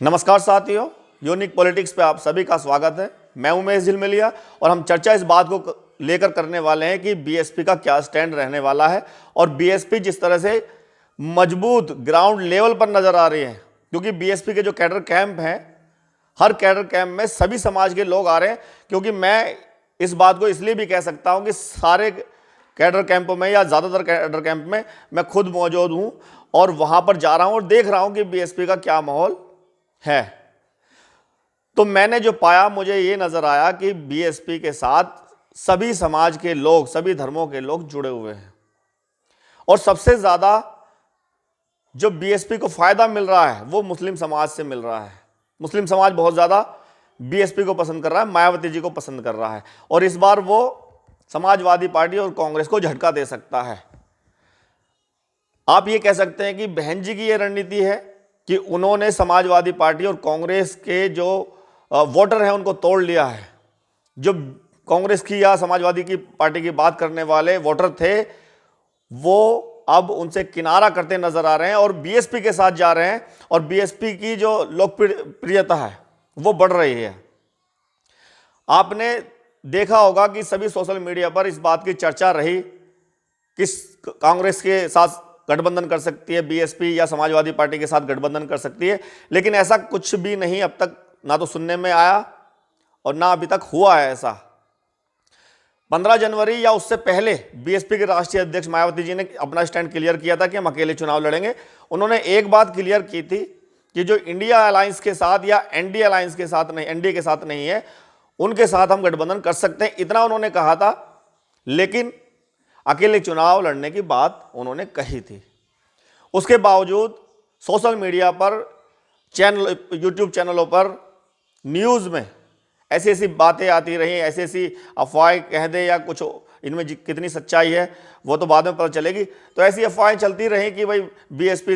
नमस्कार साथियों, unique politics पे आप सभी का स्वागत है। मैं उमेश झिलमिलिया और हम चर्चा इस बात को लेकर करने वाले हैं कि बीएसपी का क्या स्टैंड रहने वाला है और बीएसपी जिस तरह से मजबूत ग्राउंड लेवल पर नजर आ रही है, क्योंकि बीएसपी के जो कैडर कैंप हैं, हर कैडर कैंप में सभी समाज के लोग आ रहे हैं। क्योंकि मैं इस बात को इसलिए भी कह सकता हूं कि सारे कैडर कैंपों में या ज़्यादातर कैडर कैंप में मैं खुद मौजूद हूं और वहां पर जा रहा हूं और देख रहा हूं कि बीएसपी का क्या माहौल है। तो मैंने जो पाया, मुझे ये नजर आया कि बीएसपी के साथ सभी समाज के लोग, सभी धर्मों के लोग जुड़े हुए हैं और सबसे ज्यादा जो बीएसपी को फायदा मिल रहा है वो मुस्लिम समाज से मिल रहा है। मुस्लिम समाज बहुत ज्यादा बीएसपी को पसंद कर रहा है, मायावती जी को पसंद कर रहा है और इस बार वो समाजवादी पार्टी और कांग्रेस को झटका दे सकता है। आप ये कह सकते हैं कि बहन जी की ये रणनीति है कि उन्होंने समाजवादी पार्टी और कांग्रेस के जो वोटर हैं उनको तोड़ लिया है। जो कांग्रेस की या समाजवादी की पार्टी की बात करने वाले वोटर थे वो अब उनसे किनारा करते नजर आ रहे हैं और बीएसपी के साथ जा रहे हैं और बीएसपी की जो लोकप्रियता है वो बढ़ रही है। आपने देखा होगा कि सभी सोशल मीडिया पर इस बात की चर्चा रही कि कांग्रेस के साथ गठबंधन कर सकती है बीएसपी या समाजवादी पार्टी के साथ गठबंधन कर सकती है, लेकिन ऐसा कुछ भी नहीं अब तक ना तो सुनने में आया और ना अभी तक हुआ है ऐसा। 15 जनवरी या उससे पहले बीएसपी के राष्ट्रीय अध्यक्ष मायावती जी ने अपना स्टैंड क्लियर किया था कि हम अकेले चुनाव लड़ेंगे। उन्होंने एक बात क्लियर की थी कि जो इंडिया अलायंस के साथ या एनडीए अलायंस के साथ नहीं, एनडीए के साथ नहीं है, उनके साथ हम गठबंधन कर सकते हैं, इतना उन्होंने कहा था। लेकिन अकेले चुनाव लड़ने की बात उन्होंने कही थी। उसके बावजूद सोशल मीडिया पर, चैनल, यूट्यूब चैनलों पर, न्यूज़ में ऐसी ऐसी बातें आती रही, ऐसी ऐसी अफवाहें कह दे या कुछ, इनमें कितनी सच्चाई है वो तो बाद में पता चलेगी। तो ऐसी अफवाहें चलती रही कि भाई बीएसपी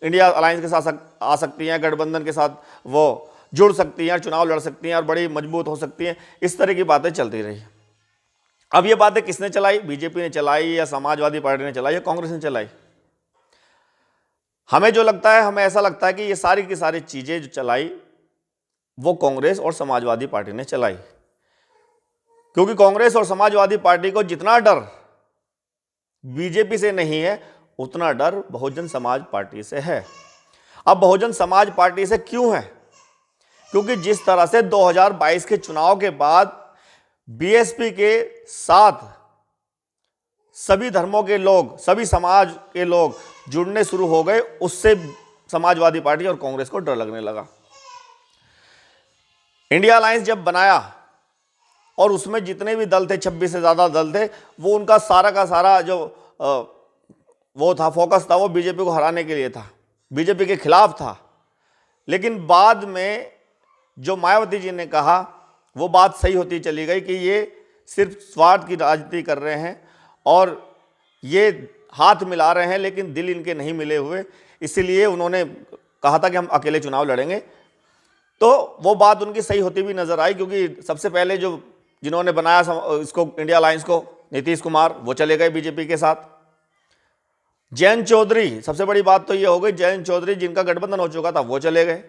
इंडिया अलायंस के साथ आ सकती हैं, गठबंधन के साथ वो जुड़ सकती हैं, चुनाव लड़ सकती हैं और बड़ी मजबूत हो सकती हैं। इस तरह की बातें चलती रही। अब ये बातें किसने चलाई? बीजेपी ने चलाई या समाजवादी पार्टी ने चलाई या कांग्रेस ने चलाई? हमें जो लगता है, हमें ऐसा लगता है कि ये सारी की सारी चीजें जो चलाई वो कांग्रेस और समाजवादी पार्टी ने चलाई। क्योंकि कांग्रेस और समाजवादी पार्टी को जितना डर बीजेपी से नहीं है उतना डर बहुजन समाज पार्टी से है। अब बहुजन समाज पार्टी से क्यों है? क्योंकि जिस तरह से 2022 के चुनाव के बाद बीएसपी के साथ सभी धर्मों के लोग, सभी समाज के लोग जुड़ने शुरू हो गए, उससे समाजवादी पार्टी और कांग्रेस को डर लगने लगा। इंडिया अलायंस जब बनाया और उसमें जितने भी दल थे, 26 से ज्यादा दल थे, वो उनका सारा का सारा जो वो था, फोकस था, वो बीजेपी को हराने के लिए था, बीजेपी के खिलाफ था। लेकिन बाद में जो मायावती जी ने कहा वो बात सही होती चली गई कि ये सिर्फ स्वार्थ की राजनीति कर रहे हैं और ये हाथ मिला रहे हैं लेकिन दिल इनके नहीं मिले हुए, इसीलिए उन्होंने कहा था कि हम अकेले चुनाव लड़ेंगे। तो वो बात उनकी सही होती भी नजर आई, क्योंकि सबसे पहले जिन्होंने बनाया इसको, इंडिया अलायंस को, नीतीश कुमार, वो चले गए बीजेपी के साथ। जयंत चौधरी, सबसे बड़ी बात तो ये हो गई, जयंत चौधरी जिनका गठबंधन हो चुका था वो चले गए।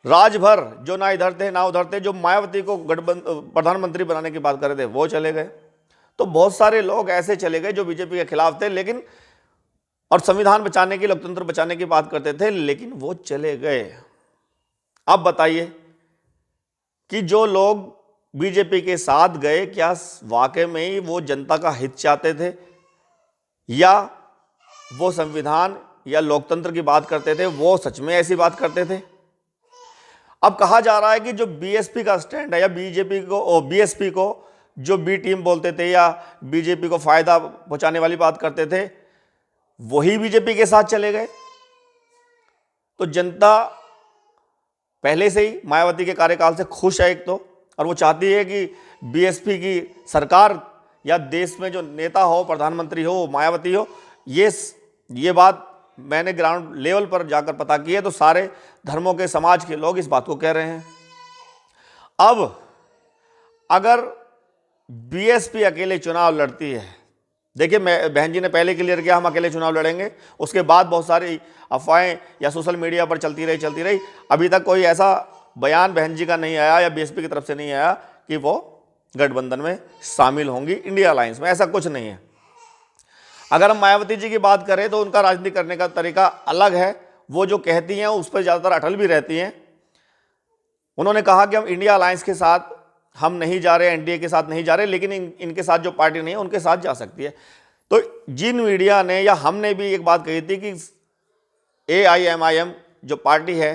राजभर जो ना इधर थे ना उधर थे, जो मायावती को प्रधानमंत्री बनाने की बात कर रहे थे वो चले गए। तो बहुत सारे लोग ऐसे चले गए जो बीजेपी के खिलाफ थे, लेकिन और संविधान बचाने की, लोकतंत्र बचाने की बात करते थे, लेकिन वो चले गए। अब बताइए कि जो लोग बीजेपी के साथ गए, क्या वाकई में ही वो जनता का हित चाहते थे या वो संविधान या लोकतंत्र की बात करते थे, वो सच में ऐसी बात करते थे? अब कहा जा रहा है कि जो बीएसपी का स्टैंड है या बीएसपी को जो बी टीम बोलते थे या बीजेपी को फायदा पहुंचाने वाली बात करते थे, वही बीजेपी के साथ चले गए। तो जनता पहले से ही मायावती के कार्यकाल से खुश है एक तो, और वो चाहती है कि बीएसपी की सरकार या देश में जो नेता हो, प्रधानमंत्री हो, मायावती हो। ये बात मैंने ग्राउंड लेवल पर जाकर पता की है, तो सारे धर्मों के, समाज के लोग इस बात को कह रहे हैं। अब अगर बीएसपी अकेले चुनाव लड़ती है देखिए, मैं बहन जी ने पहले क्लियर किया हम अकेले चुनाव लड़ेंगे, उसके बाद बहुत सारी अफवाहें या सोशल मीडिया पर चलती रही। अभी तक कोई ऐसा बयान बहन जी का नहीं आया या बीएसपी की तरफ से नहीं आया कि वो गठबंधन में शामिल होंगी, इंडिया अलायंस में, ऐसा कुछ नहीं है। अगर हम मायावती जी की बात करें तो उनका राजनीति करने का तरीका अलग है। वो जो कहती हैं उस पर ज़्यादातर अटल भी रहती हैं। उन्होंने कहा कि हम इंडिया अलायंस के साथ हम नहीं जा रहे, एनडीए के साथ नहीं जा रहे, लेकिन इनके साथ जो पार्टी नहीं है उनके साथ जा सकती है। तो जिन मीडिया ने या हमने भी एक बात कही थी कि AIMIM जो पार्टी है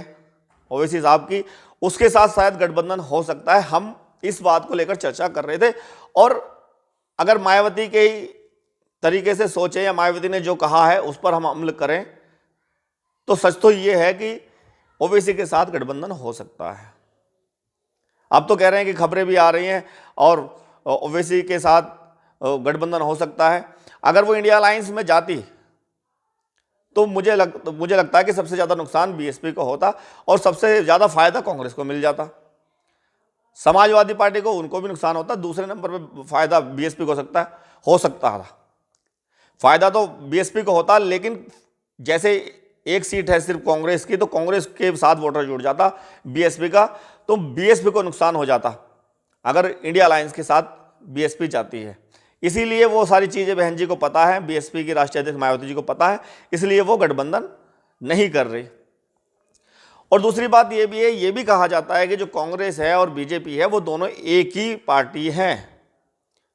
ओवैसी साहब की, उसके साथ शायद गठबंधन हो सकता है, हम इस बात को लेकर चर्चा कर रहे थे। और अगर मायावती के तरीके से सोचें या मायावती ने जो कहा है उस पर हम अमल करें तो सच तो ये है कि ओवैसी के साथ गठबंधन हो सकता है। अब तो कह रहे हैं कि खबरें भी आ रही हैं और ओवैसी के साथ गठबंधन हो सकता है। अगर वो इंडिया अलायंस में जाती तो मुझे लगता है कि सबसे ज़्यादा नुकसान बीएसपी को होता और सबसे ज़्यादा फायदा कांग्रेस को मिल जाता। समाजवादी पार्टी को उनको भी नुकसान होता, दूसरे नंबर पे फायदा बीएसपी को हो सकता था। फायदा तो बीएसपी को होता, लेकिन जैसे एक सीट है सिर्फ कांग्रेस की, तो कांग्रेस के साथ वोटर जुड़ जाता बीएसपी का, तो बीएसपी को नुकसान हो जाता अगर इंडिया अलायंस के साथ बीएसपी जाती है। इसीलिए वो सारी चीज़ें बहन जी को पता है, बीएसपी की राष्ट्रीय अध्यक्ष मायावती जी को पता है, इसलिए वो गठबंधन नहीं कर रही। और दूसरी बात ये भी है, ये भी कहा जाता है कि जो कांग्रेस है और बीजेपी है वो दोनों एक ही पार्टी हैं।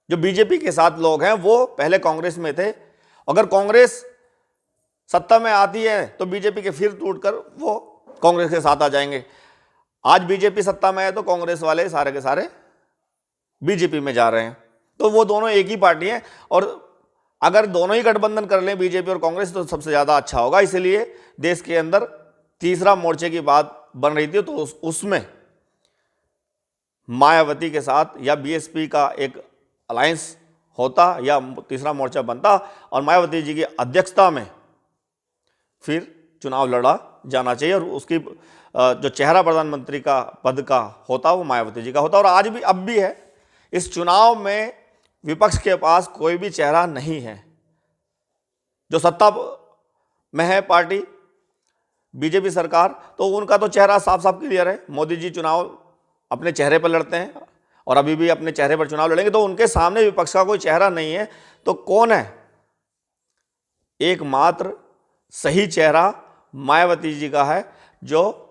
जो बीजेपी के साथ लोग हैं वो पहले कांग्रेस में थे, अगर कांग्रेस सत्ता में आती है तो बीजेपी के फिर टूटकर वो कांग्रेस के साथ आ जाएंगे। आज बीजेपी सत्ता में है तो कांग्रेस वाले सारे के सारे बीजेपी में जा रहे हैं, तो वो दोनों एक ही पार्टी हैं। और अगर दोनों ही गठबंधन कर लें बीजेपी और कांग्रेस तो सबसे ज़्यादा अच्छा होगा। इसलिए देश के अंदर तीसरा मोर्चे की बात बन रही थी, तो उसमें मायावती के साथ या बीएसपी का एक अलायंस होता या तीसरा मोर्चा बनता और मायावती जी की अध्यक्षता में फिर चुनाव लड़ा जाना चाहिए और उसकी जो चेहरा प्रधानमंत्री का पद का होता वो मायावती जी का होता। और आज भी अब भी है, इस चुनाव में विपक्ष के पास कोई भी चेहरा नहीं है। जो सत्ता में है पार्टी बीजेपी सरकार, तो उनका तो चेहरा साफ साफ क्लियर है। मोदी जी चुनाव अपने चेहरे पर लड़ते हैं और अभी भी अपने चेहरे पर चुनाव लड़ेंगे, तो उनके सामने विपक्ष का कोई चेहरा नहीं है। तो कौन है? एकमात्र सही चेहरा मायावती जी का है, जो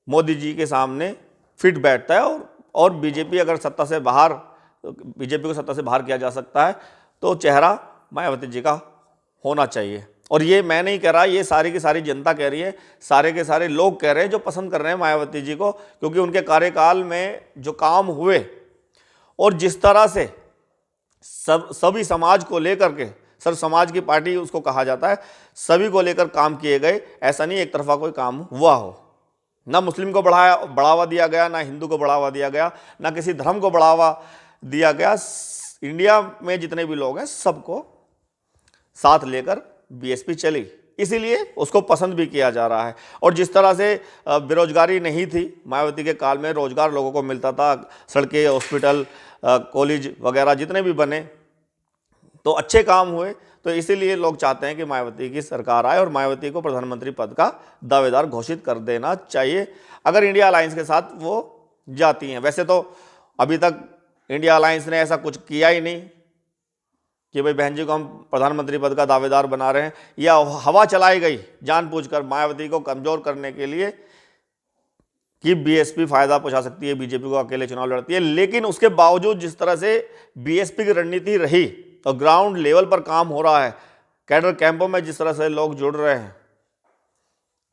मोदी जी के सामने फिट बैठता है। और बीजेपी अगर सत्ता से बाहर, बीजेपी को सत्ता से बाहर किया जा सकता है तो चेहरा मायावती जी का होना चाहिए। और ये मैं नहीं कह रहा, ये सारी की सारी जनता कह रही है, सारे के सारे लोग कह रहे हैं जो पसंद कर रहे हैं मायावती जी को, क्योंकि उनके कार्यकाल में जो काम हुए और जिस तरह से सभी समाज को लेकर के, सर समाज की पार्टी उसको कहा जाता है, सभी को लेकर काम किए गए। ऐसा नहीं एक तरफा कोई काम हुआ हो, ना मुस्लिम को बढ़ावा दिया गया, ना हिंदू को बढ़ावा दिया गया, ना किसी धर्म को बढ़ावा दिया गया। इंडिया में जितने भी लोग हैं सबको साथ लेकर बीएसपी चली, इसीलिए उसको पसंद भी किया जा रहा है। और जिस तरह से बेरोजगारी नहीं थी मायावती के काल में, रोजगार लोगों को मिलता था, सड़कें, हॉस्पिटल, कॉलेज वगैरह जितने भी बने, तो अच्छे काम हुए। तो इसीलिए लोग चाहते हैं कि मायावती की सरकार आए और मायावती को प्रधानमंत्री पद का दावेदार घोषित कर देना चाहिए अगर इंडिया अलायंस के साथ वो जाती हैं। वैसे तो अभी तक इंडिया अलायंस ने ऐसा कुछ किया ही नहीं कि भाई बहन जी को हम प्रधानमंत्री पद का दावेदार बना रहे हैं, या हवा चलाई गई जानबूझकर मायावती को कमजोर करने के लिए कि बीएसपी फायदा पहुंचा सकती है, बीजेपी को अकेले चुनाव लड़ती है। लेकिन उसके बावजूद जिस तरह से बीएसपी की रणनीति रही और ग्राउंड लेवल पर काम हो रहा है, कैडर कैंपों में जिस तरह से लोग जुड़ रहे हैं,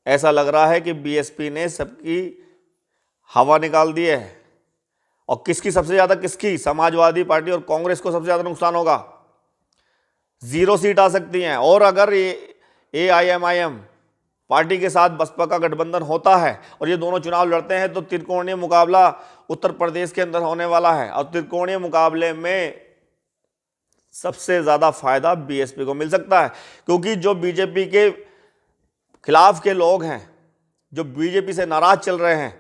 ऐसा लग रहा है कि बीएसपी ने सबकी हवा निकाल दी है। और किसकी सबसे ज्यादा, किसकी? समाजवादी पार्टी और कांग्रेस को सबसे ज्यादा नुकसान होगा। 0 सीट आ सकती हैं। और अगर AIMIM पार्टी के साथ बसपा का गठबंधन होता है और ये दोनों चुनाव लड़ते हैं तो त्रिकोणीय मुकाबला उत्तर प्रदेश के अंदर होने वाला है। और त्रिकोणीय मुकाबले में सबसे ज्यादा फायदा बीएसपी को मिल सकता है, क्योंकि जो बीजेपी के खिलाफ के लोग हैं, जो बीजेपी से नाराज चल रहे हैं,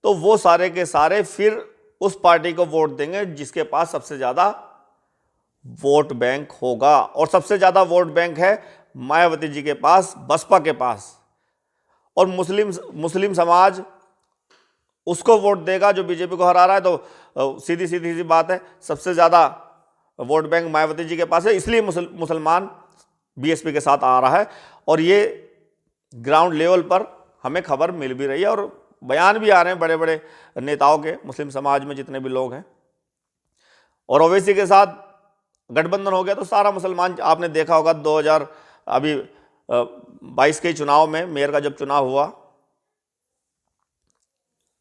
तो वो सारे के सारे फिर उस पार्टी को वोट देंगे जिसके पास सबसे ज्यादा वोट बैंक होगा। और सबसे ज़्यादा वोट बैंक है मायावती जी के पास, बसपा के पास। और मुस्लिम समाज उसको वोट देगा जो बीजेपी को हरा रहा है। तो सीधी सी बात है, सबसे ज़्यादा वोट बैंक मायावती जी के पास है, इसलिए मुसलमान बीएसपी के साथ आ रहा है। और ये ग्राउंड लेवल पर हमें खबर मिल भी रही है और बयान भी आ रहे हैं बड़े बड़े नेताओं के, मुस्लिम समाज में जितने भी लोग हैं। और ओवैसी के साथ गठबंधन हो गया तो सारा मुसलमान, आपने देखा होगा 2022 के चुनाव में, मेयर का जब चुनाव हुआ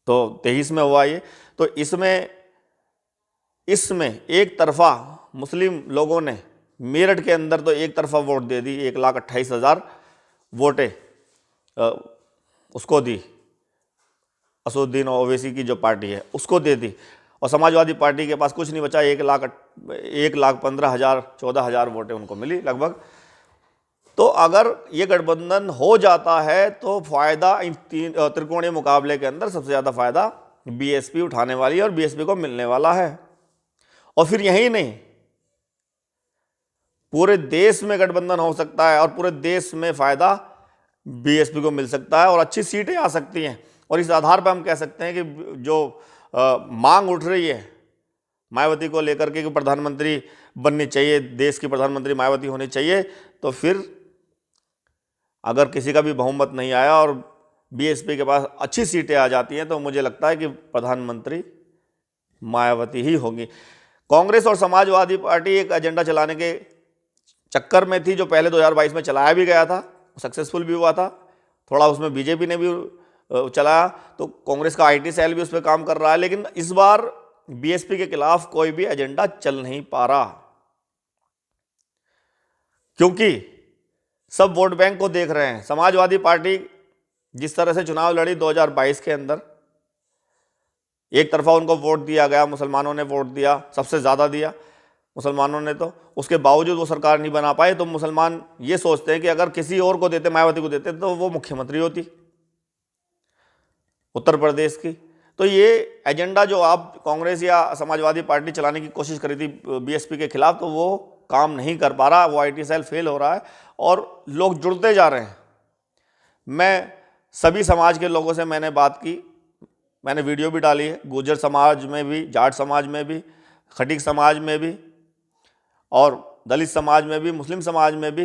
तो 23 में हुआ ये, तो इसमें एक तरफा मुस्लिम लोगों ने मेरठ के अंदर तो एक तरफा वोट दे दी, 1,28,000 वोटें उसको दी, असदुद्दीन ओवैसी की जो पार्टी है उसको दे दी। और समाजवादी पार्टी के पास कुछ नहीं बचा, 1,15,000 14,000 वोटें उनको मिली लगभग। तो अगर ये गठबंधन हो जाता है तो फायदा इन त्रिकोणीय मुकाबले के अंदर सबसे ज़्यादा फायदा बीएसपी उठाने वाली है और बीएसपी को मिलने वाला है। और फिर यही नहीं, पूरे देश में गठबंधन हो सकता है और पूरे देश में फायदा बीएसपी को मिल सकता है और अच्छी सीटें आ सकती हैं। और इस आधार पर हम कह सकते हैं कि जो मांग उठ रही है मायावती को लेकर के कि प्रधानमंत्री बननी चाहिए, देश की प्रधानमंत्री मायावती होनी चाहिए, तो फिर अगर किसी का भी बहुमत नहीं आया और बीएसपी के पास अच्छी सीटें आ जाती हैं तो मुझे लगता है कि प्रधानमंत्री मायावती ही होगी। कांग्रेस और समाजवादी पार्टी एक एजेंडा चलाने के चक्कर में थी जो पहले 2022 में चलाया भी गया था, सक्सेसफुल भी हुआ था, थोड़ा उसमें बीजेपी ने भी चलाया, तो कांग्रेस का आईटी सेल भी उस पर काम कर रहा है। लेकिन इस बार बीएसपी के खिलाफ कोई भी एजेंडा चल नहीं पा रहा, क्योंकि सब वोट बैंक को देख रहे हैं। समाजवादी पार्टी जिस तरह से चुनाव लड़ी 2022 के अंदर, एक तरफा उनको वोट दिया गया, मुसलमानों ने वोट दिया, सबसे ज़्यादा दिया मुसलमानों ने, तो उसके बावजूद वो सरकार नहीं बना पाए। तो मुसलमान ये सोचते हैं कि अगर किसी और को देते, मायावती को देते, तो वो मुख्यमंत्री होती उत्तर प्रदेश की। तो ये एजेंडा जो आप कांग्रेस या समाजवादी पार्टी चलाने की कोशिश करी थी बीएसपी के खिलाफ, तो वो काम नहीं कर पा रहा, वो आईटी सेल फेल हो रहा है और लोग जुड़ते जा रहे हैं। मैं सभी समाज के लोगों से मैंने बात की, मैंने वीडियो भी डाली है, गुर्जर समाज में भी, जाट समाज में भी, खटीक समाज में भी, और दलित समाज में भी, मुस्लिम समाज में भी,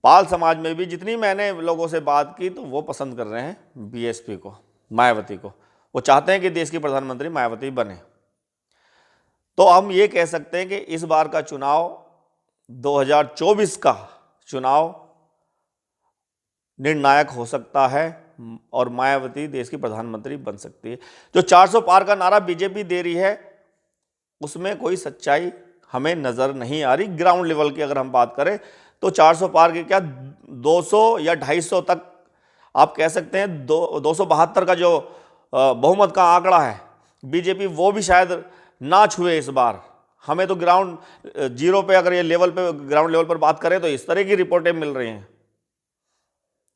पाल समाज में भी। जितनी मैंने लोगों से बात की तो वो पसंद कर रहे हैं बीएसपी को, मायावती को। वो चाहते हैं कि देश की प्रधानमंत्री मायावती बने। तो हम ये कह सकते हैं कि इस बार का चुनाव, 2024 का चुनाव निर्णायक हो सकता है और मायावती देश की प्रधानमंत्री बन सकती है। जो 400 पार का नारा बीजेपी दे रही है उसमें कोई सच्चाई हमें नजर नहीं आ रही। ग्राउंड लेवल की अगर हम बात करें तो 400 पार के क्या 200 या 250 तक आप कह सकते हैं। 272 का जो बहुमत का आंकड़ा है बीजेपी, वो भी शायद ना छुए इस बार। हमें तो ग्राउंड जीरो पे, अगर ये लेवल पे, ग्राउंड लेवल पर बात करें तो इस तरह की रिपोर्टें मिल रही हैं।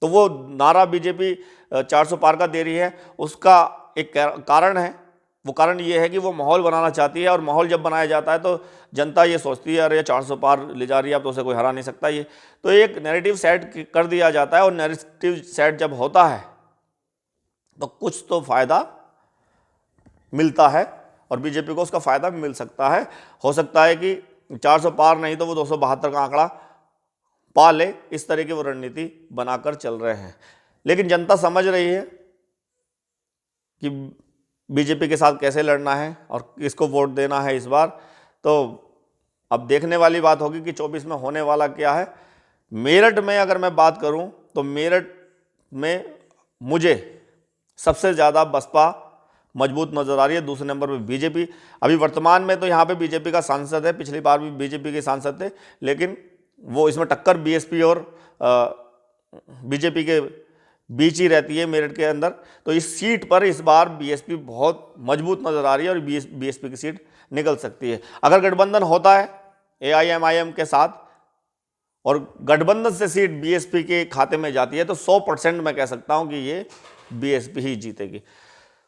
तो वो नारा बीजेपी 400 पार का दे रही है, उसका एक कारण है। वो कारण ये है कि वो माहौल बनाना चाहती है, और माहौल जब बनाया जाता है तो जनता ये सोचती है अरे 400 पार ले जा रही है, अब तो उसे कोई हरा नहीं सकता। ये तो एक नैरेटिव सेट कर दिया जाता है, और नैरेटिव सेट जब होता है तो कुछ तो फायदा मिलता है और बीजेपी को उसका फायदा मिल सकता है। हो सकता है कि 400 पार नहीं तो वो 272 का आंकड़ा पा ले, इस तरह की वो रणनीति बनाकर चल रहे हैं। लेकिन जनता समझ रही है कि बीजेपी के साथ कैसे लड़ना है और किसको वोट देना है इस बार। तो अब देखने वाली बात होगी कि 24 में होने वाला क्या है। मेरठ में अगर मैं बात करूं तो मेरठ में मुझे सबसे ज़्यादा बसपा मजबूत नजर आ रही है, दूसरे नंबर पे बीजेपी। अभी वर्तमान में तो यहाँ पे बीजेपी का सांसद है, पिछली बार भी बीजेपी के सांसद थे, लेकिन वो इसमें टक्कर बीएसपी और बीजेपी के बीच ही रहती है मेरठ के अंदर। तो इस सीट पर इस बार बीएसपी बहुत मजबूत नजर आ रही है और बीएसपी की सीट निकल सकती है। अगर गठबंधन होता है एआईएमआईएम के साथ और गठबंधन से सीट बीएसपी के खाते में जाती है तो 100% मैं कह सकता हूं कि ये बीएसपी ही जीतेगी।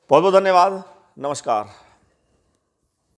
बहुत बहुत धन्यवाद, नमस्कार।